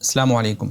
السلام علیکم۔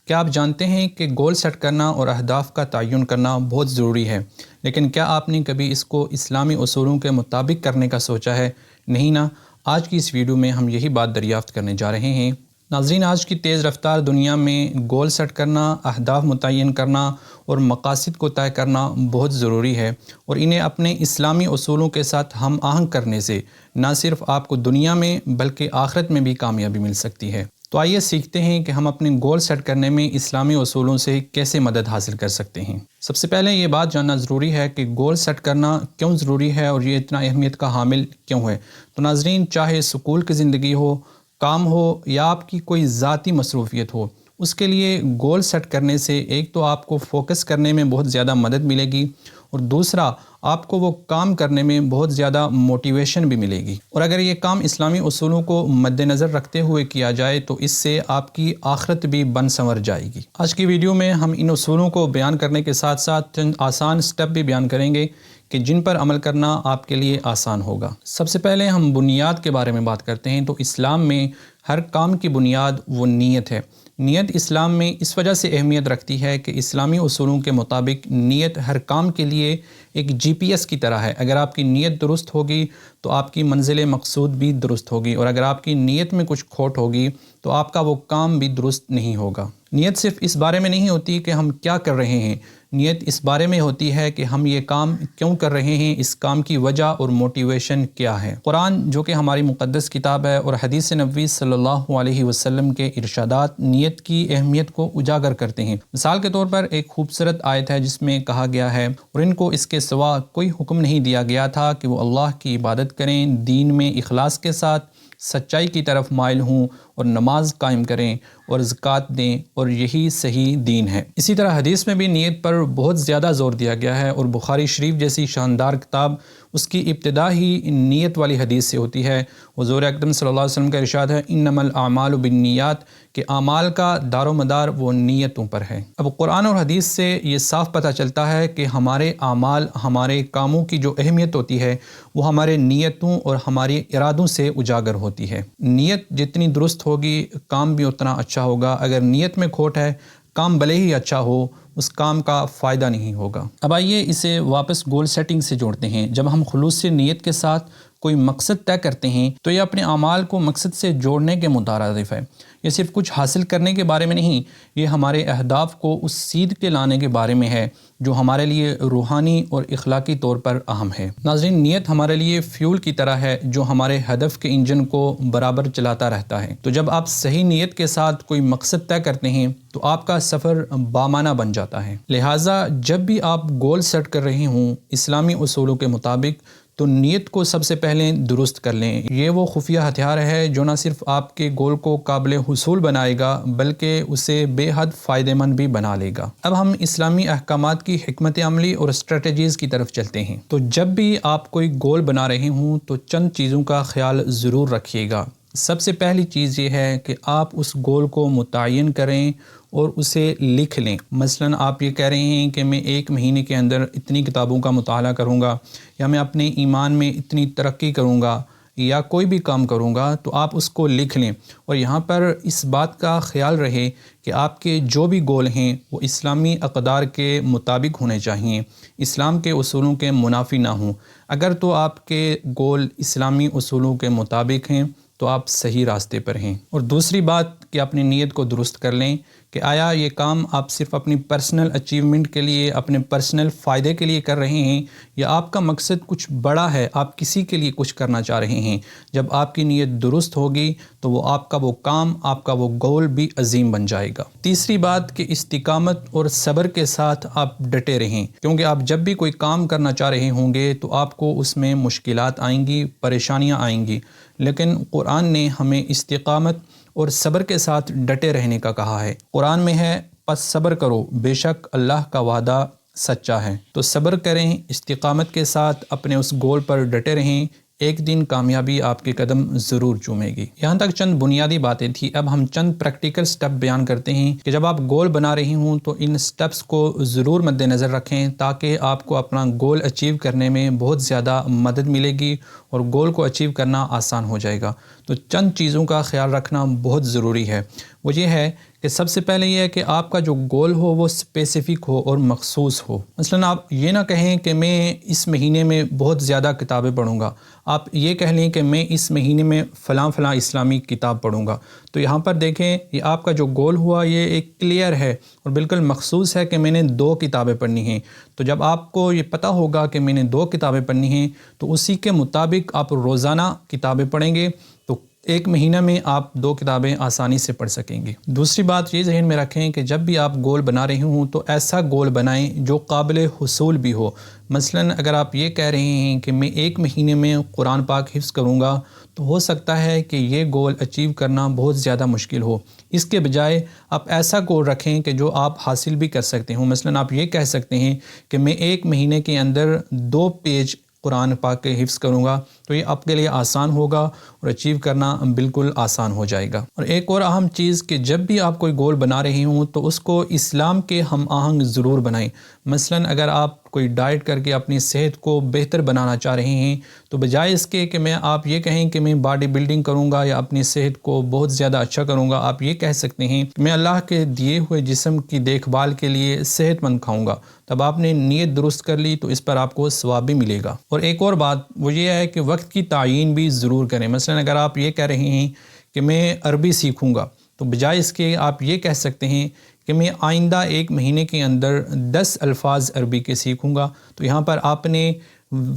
کیا آپ جانتے ہیں کہ گول سیٹ کرنا اور اہداف کا تعین کرنا بہت ضروری ہے، لیکن کیا آپ نے کبھی اس کو اسلامی اصولوں کے مطابق کرنے کا سوچا ہے؟ نہیں نا۔ آج کی اس ویڈیو میں ہم یہی بات دریافت کرنے جا رہے ہیں۔ ناظرین، آج کی تیز رفتار دنیا میں گول سیٹ کرنا، اہداف متعین کرنا اور مقاصد کو طے کرنا بہت ضروری ہے، اور انہیں اپنے اسلامی اصولوں کے ساتھ ہم آہنگ کرنے سے نہ صرف آپ کو دنیا میں بلکہ آخرت میں بھی کامیابی مل سکتی ہے۔ تو آئیے سیکھتے ہیں کہ ہم اپنے گول سیٹ کرنے میں اسلامی اصولوں سے کیسے مدد حاصل کر سکتے ہیں۔ سب سے پہلے یہ بات جاننا ضروری ہے کہ گول سیٹ کرنا کیوں ضروری ہے اور یہ اتنا اہمیت کا حامل کیوں ہے۔ تو ناظرین، چاہے اسکول کی زندگی ہو، کام ہو یا آپ کی کوئی ذاتی مصروفیت ہو، اس کے لیے گول سیٹ کرنے سے ایک تو آپ کو فوکس کرنے میں بہت زیادہ مدد ملے گی، اور دوسرا آپ کو وہ کام کرنے میں بہت زیادہ موٹیویشن بھی ملے گی۔ اور اگر یہ کام اسلامی اصولوں کو مد نظر رکھتے ہوئے کیا جائے تو اس سے آپ کی آخرت بھی بن سنور جائے گی۔ آج کی ویڈیو میں ہم ان اصولوں کو بیان کرنے کے ساتھ ساتھ چند آسان سٹیپ بھی بیان کریں گے کہ جن پر عمل کرنا آپ کے لیے آسان ہوگا۔ سب سے پہلے ہم بنیاد کے بارے میں بات کرتے ہیں۔ تو اسلام میں ہر کام کی بنیاد وہ نیت ہے۔ نیت اسلام میں اس وجہ سے اہمیت رکھتی ہے کہ اسلامی اصولوں کے مطابق نیت ہر کام کے لیے ایک GPS کی طرح ہے۔ اگر آپ کی نیت درست ہوگی تو آپ کی منزل مقصود بھی درست ہوگی، اور اگر آپ کی نیت میں کچھ کھوٹ ہوگی تو آپ کا وہ کام بھی درست نہیں ہوگا۔ نیت صرف اس بارے میں نہیں ہوتی کہ ہم کیا کر رہے ہیں، نیت اس بارے میں ہوتی ہے کہ ہم یہ کام کیوں کر رہے ہیں، اس کام کی وجہ اور موٹیویشن کیا ہے۔ قرآن، جو کہ ہماری مقدس کتاب ہے، اور حدیث نبوی صلی اللہ علیہ وسلم کے ارشادات نیت کی اہمیت کو اجاگر کرتے ہیں۔ مثال کے طور پر ایک خوبصورت آیت ہے جس میں کہا گیا ہے، اور ان کو اس کے سوا کوئی حکم نہیں دیا گیا تھا کہ وہ اللہ کی عبادت کریں، دین میں اخلاص کے ساتھ سچائی کی طرف مائل ہوں، اور نماز قائم کریں اور زکوٰۃ دیں، اور یہی صحیح دین ہے۔ اسی طرح حدیث میں بھی نیت پر بہت زیادہ زور دیا گیا ہے، اور بخاری شریف جیسی شاندار کتاب، اس کی ابتدا ہی نیت والی حدیث سے ہوتی ہے۔ حضور اکرم صلی اللہ علیہ وسلم کا ارشاد ہے، انما الاعمال بالنیات، کہ اعمال کا دار و مدار وہ نیتوں پر ہے۔ اب قرآن اور حدیث سے یہ صاف پتہ چلتا ہے کہ ہمارے اعمال، ہمارے کاموں کی جو اہمیت ہوتی ہے وہ ہمارے نیتوں اور ہمارے ارادوں سے اجاگر ہوتی ہے۔ نیت جتنی درست ہوگی کام بھی اتنا اچھا ہوگا۔ اگر نیت میں کھوٹ ہے، کام بھلے ہی اچھا ہو، اس کام کا فائدہ نہیں ہوگا۔ اب آئیے اسے واپس گول سیٹنگ سے جوڑتے ہیں۔ جب ہم خلوص سے نیت کے ساتھ کوئی مقصد طے کرتے ہیں تو یہ اپنے اعمال کو مقصد سے جوڑنے کے مترادف ہے۔ یہ صرف کچھ حاصل کرنے کے بارے میں نہیں، یہ ہمارے اہداف کو اس سیدھ کے لانے کے بارے میں ہے جو ہمارے لیے روحانی اور اخلاقی طور پر اہم ہے۔ ناظرین، نیت ہمارے لیے فیول کی طرح ہے جو ہمارے ہدف کے انجن کو برابر چلاتا رہتا ہے۔ تو جب آپ صحیح نیت کے ساتھ کوئی مقصد طے کرتے ہیں تو آپ کا سفر بامعنی بن جاتا ہے۔ لہٰذا جب بھی آپ گول سیٹ کر رہے ہوں اسلامی اصولوں کے مطابق، تو نیت کو سب سے پہلے درست کر لیں۔ یہ وہ خفیہ ہتھیار ہے جو نہ صرف آپ کے گول کو قابل حصول بنائے گا بلکہ اسے بے حد فائدہ مند بھی بنا لے گا۔ اب ہم اسلامی احکامات کی حکمت عملی اور اسٹریٹجیز کی طرف چلتے ہیں۔ تو جب بھی آپ کوئی گول بنا رہے ہوں تو چند چیزوں کا خیال ضرور رکھیے گا۔ سب سے پہلی چیز یہ ہے کہ آپ اس گول کو متعین کریں اور اسے لکھ لیں۔ مثلاً آپ یہ کہہ رہے ہیں کہ میں 1 مہینے کے اندر اتنی کتابوں کا مطالعہ کروں گا، یا میں اپنے ایمان میں اتنی ترقی کروں گا، یا کوئی بھی کام کروں گا، تو آپ اس کو لکھ لیں۔ اور یہاں پر اس بات کا خیال رہے کہ آپ کے جو بھی گول ہیں وہ اسلامی اقدار کے مطابق ہونے چاہئیں، اسلام کے اصولوں کے منافی نہ ہوں۔ اگر تو آپ کے گول اسلامی اصولوں کے مطابق ہیں تو آپ صحیح راستے پر ہیں۔ اور دوسری بات کہ اپنی نیت کو درست کر لیں کہ آیا یہ کام آپ صرف اپنی پرسنل اچیومنٹ کے لیے، اپنے پرسنل فائدے کے لیے کر رہے ہیں، یا آپ کا مقصد کچھ بڑا ہے، آپ کسی کے لیے کچھ کرنا چاہ رہے ہیں۔ جب آپ کی نیت درست ہوگی تو وہ آپ کا وہ کام، آپ کا وہ گول بھی عظیم بن جائے گا۔ تیسری بات کہ استقامت اور صبر کے ساتھ آپ ڈٹے رہیں، کیونکہ آپ جب بھی کوئی کام کرنا چاہ رہے ہوں گے تو آپ کو اس میں مشکلات آئیں گی، پریشانیاں آئیں گی، لیکن قرآن نے ہمیں استقامت اور صبر کے ساتھ ڈٹے رہنے کا کہا ہے۔ قرآن میں ہے، پس صبر کرو، بے شک اللہ کا وعدہ سچا ہے۔ تو صبر کریں، استقامت کے ساتھ اپنے اس گول پر ڈٹے رہیں، ایک دن کامیابی آپ کے قدم ضرور چومے گی۔ یہاں تک چند بنیادی باتیں تھیں۔ اب ہم چند پریکٹیکل سٹیپ بیان کرتے ہیں کہ جب آپ گول بنا رہی ہوں تو ان سٹیپس کو ضرور مد نظر رکھیں تاکہ آپ کو اپنا گول اچیو کرنے میں بہت زیادہ مدد ملے گی اور گول کو اچیو کرنا آسان ہو جائے گا۔ تو چند چیزوں کا خیال رکھنا بہت ضروری ہے۔ وہ یہ ہے کہ سب سے پہلے یہ ہے کہ آپ کا جو گول ہو وہ اسپیسیفک ہو اور مخصوص ہو۔ مثلا آپ یہ نہ کہیں کہ میں اس مہینے میں بہت زیادہ کتابیں پڑھوں گا، آپ یہ کہہ لیں کہ میں اس مہینے میں فلاں فلاں اسلامی کتاب پڑھوں گا۔ تو یہاں پر دیکھیں یہ آپ کا جو گول ہوا یہ ایک کلیئر ہے اور بالکل مخصوص ہے کہ میں نے 2 کتابیں پڑھنی ہیں۔ تو جب آپ کو یہ پتہ ہوگا کہ میں نے 2 کتابیں پڑھنی ہیں تو اسی کے مطابق آپ روزانہ کتابیں پڑھیں گے تو ایک مہینہ میں آپ 2 کتابیں آسانی سے پڑھ سکیں گے۔ دوسری بات یہ ذہن میں رکھیں کہ جب بھی آپ گول بنا رہے ہوں تو ایسا گول بنائیں جو قابل حصول بھی ہو۔ مثلاً اگر آپ یہ کہہ رہے ہیں کہ میں 1 مہینے میں قرآن پاک حفظ کروں گا تو ہو سکتا ہے کہ یہ گول اچیو کرنا بہت زیادہ مشکل ہو۔ اس کے بجائے آپ ایسا گول رکھیں کہ جو آپ حاصل بھی کر سکتے ہوں۔ مثلاً آپ یہ کہہ سکتے ہیں کہ میں 1 مہینے کے اندر 2 پیج قرآن پاک کے حفظ کروں گا، تو یہ آپ کے لیے آسان ہوگا اور اچیو کرنا بالکل آسان ہو جائے گا۔ اور ایک اور اہم چیز کہ جب بھی آپ کوئی گول بنا رہے ہوں تو اس کو اسلام کے ہم آہنگ ضرور بنائیں۔ مثلاً اگر آپ کوئی ڈائٹ کر کے اپنی صحت کو بہتر بنانا چاہ رہے ہیں تو بجائے اس کے کہ آپ یہ کہیں کہ میں باڈی بلڈنگ کروں گا یا اپنی صحت کو بہت زیادہ اچھا کروں گا، آپ یہ کہہ سکتے ہیں کہ میں اللہ کے دیے ہوئے جسم کی دیکھ بھال کے لیے صحت مند کھاؤں گا۔ تب آپ نے نیت درست کر لی تو اس پر آپ کو ثواب بھی ملے گا۔ اور ایک اور بات وہ یہ ہے کہ وقت کی تعیین بھی ضرور کریں۔ مثلاً اگر آپ یہ کہہ رہے ہیں کہ میں عربی سیکھوں گا تو بجائے اس کے آپ یہ کہہ سکتے ہیں کہ میں آئندہ 1 مہینے کے اندر 10 الفاظ عربی کے سیکھوں گا۔ تو یہاں پر آپ نے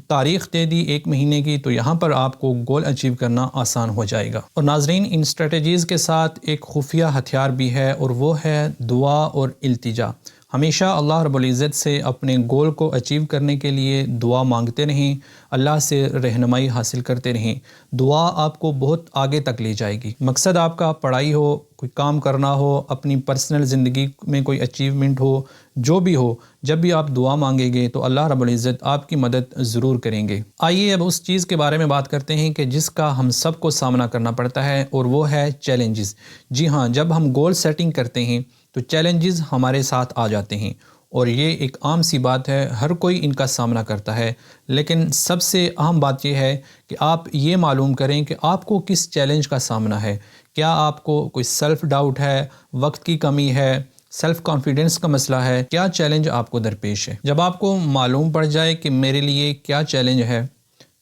تاریخ دے دی 1 مہینے کی، تو یہاں پر آپ کو گول اچیو کرنا آسان ہو جائے گا۔ اور ناظرین، ان اسٹریٹجیز کے ساتھ ایک خفیہ ہتھیار بھی ہے اور وہ ہے دعا اور التجا۔ ہمیشہ اللہ رب العزت سے اپنے گول کو اچیو کرنے کے لیے دعا مانگتے رہیں، اللہ سے رہنمائی حاصل کرتے رہیں۔ دعا آپ کو بہت آگے تک لے جائے گی۔ مقصد آپ کا پڑھائی ہو، کوئی کام کرنا ہو، اپنی پرسنل زندگی میں کوئی اچیومنٹ ہو، جو بھی ہو، جب بھی آپ دعا مانگیں گے تو اللہ رب العزت آپ کی مدد ضرور کریں گے۔ آئیے اب اس چیز کے بارے میں بات کرتے ہیں کہ جس کا ہم سب کو سامنا کرنا پڑتا ہے، اور وہ ہے چیلنجز۔ جی ہاں، جب ہم گول سیٹنگ کرتے ہیں تو چیلنجز ہمارے ساتھ آ جاتے ہیں، اور یہ ایک عام سی بات ہے، ہر کوئی ان کا سامنا کرتا ہے۔ لیکن سب سے اہم بات یہ ہے کہ آپ یہ معلوم کریں کہ آپ کو کس چیلنج کا سامنا ہے۔ کیا آپ کو کوئی سیلف ڈاؤٹ ہے، وقت کی کمی ہے، سیلف کانفیڈنس کا مسئلہ ہے، کیا چیلنج آپ کو درپیش ہے؟ جب آپ کو معلوم پڑ جائے کہ میرے لیے کیا چیلنج ہے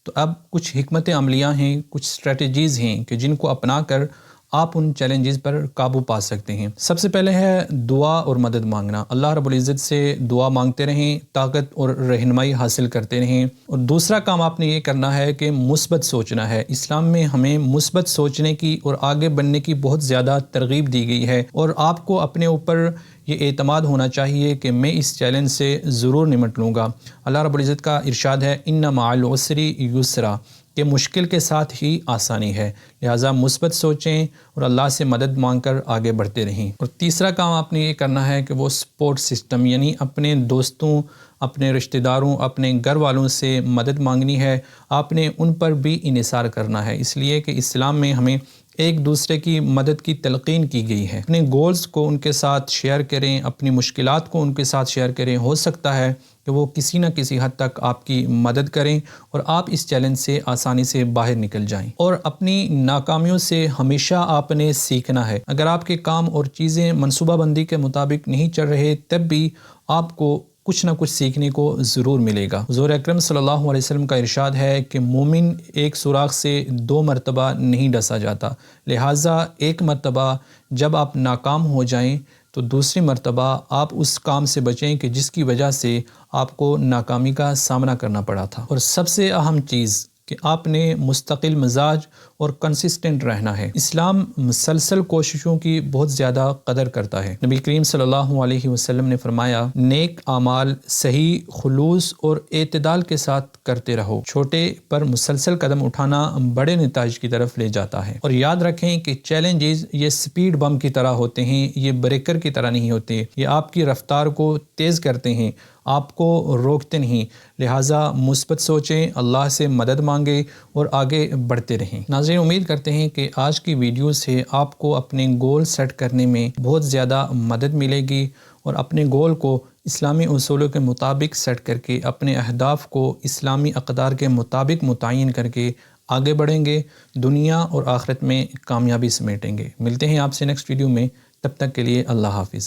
تو اب کچھ حکمت عملیاں ہیں، کچھ اسٹریٹجیز ہیں کہ جن کو اپنا کر آپ ان چیلنجز پر قابو پا سکتے ہیں۔ سب سے پہلے ہے دعا اور مدد مانگنا۔ اللہ رب العزت سے دعا مانگتے رہیں، طاقت اور رہنمائی حاصل کرتے رہیں۔ اور دوسرا کام آپ نے یہ کرنا ہے کہ مثبت سوچنا ہے۔ اسلام میں ہمیں مثبت سوچنے کی اور آگے بڑھنے کی بہت زیادہ ترغیب دی گئی ہے، اور آپ کو اپنے اوپر یہ اعتماد ہونا چاہیے کہ میں اس چیلنج سے ضرور نمٹ لوں گا۔ اللہ رب العزت کا ارشاد ہے ان مع العسر یسرا، کہ مشکل کے ساتھ ہی آسانی ہے، لہٰذا مثبت سوچیں اور اللہ سے مدد مانگ کر آگے بڑھتے رہیں۔ اور تیسرا کام آپ نے یہ کرنا ہے کہ وہ سپورٹ سسٹم، یعنی اپنے دوستوں، اپنے رشتہ داروں، اپنے گھر والوں سے مدد مانگنی ہے۔ آپ نے ان پر بھی انحصار کرنا ہے، اس لیے کہ اسلام میں ہمیں ایک دوسرے کی مدد کی تلقین کی گئی ہے۔ اپنے گولز کو ان کے ساتھ شیئر کریں، اپنی مشکلات کو ان کے ساتھ شیئر کریں۔ ہو سکتا ہے کہ وہ کسی نہ کسی حد تک آپ کی مدد کریں اور آپ اس چیلنج سے آسانی سے باہر نکل جائیں۔ اور اپنی ناکامیوں سے ہمیشہ آپ نے سیکھنا ہے۔ اگر آپ کے کام اور چیزیں منصوبہ بندی کے مطابق نہیں چل رہے تب بھی آپ کو کچھ نہ کچھ سیکھنے کو ضرور ملے گا۔ حضور اکرم صلی اللہ علیہ وسلم کا ارشاد ہے کہ مومن ایک سوراخ سے 2 مرتبہ نہیں ڈسا جاتا، لہٰذا ایک مرتبہ جب آپ ناکام ہو جائیں تو دوسری مرتبہ آپ اس کام سے بچیں کہ جس کی وجہ سے آپ کو ناکامی کا سامنا کرنا پڑا تھا۔ اور سب سے اہم چیز کہ آپ نے مستقل مزاج اور کنسسٹنٹ رہنا ہے۔ اسلام مسلسل کوششوں کی بہت زیادہ قدر کرتا ہے۔ نبی کریم صلی اللہ علیہ وسلم نے فرمایا، نیک اعمال صحیح خلوص اور اعتدال کے ساتھ کرتے رہو، چھوٹے پر مسلسل قدم اٹھانا بڑے نتائج کی طرف لے جاتا ہے۔ اور یاد رکھیں کہ چیلنجز یہ سپیڈ بم کی طرح ہوتے ہیں، یہ بریکر کی طرح نہیں ہوتے، یہ آپ کی رفتار کو تیز کرتے ہیں، آپ کو روکتے نہیں۔ لہٰذا مثبت سوچیں، اللہ سے مدد مانگیں اور آگے بڑھتے رہیں۔ ناظرین، امید کرتے ہیں کہ آج کی ویڈیو سے آپ کو اپنے گول سیٹ کرنے میں بہت زیادہ مدد ملے گی، اور اپنے گول کو اسلامی اصولوں کے مطابق سیٹ کر کے اپنے اہداف کو اسلامی اقدار کے مطابق متعین کر کے آگے بڑھیں گے، دنیا اور آخرت میں کامیابی سمیٹیں گے۔ ملتے ہیں آپ سے نیکسٹ ویڈیو میں، تب تک کے لیے اللہ حافظ۔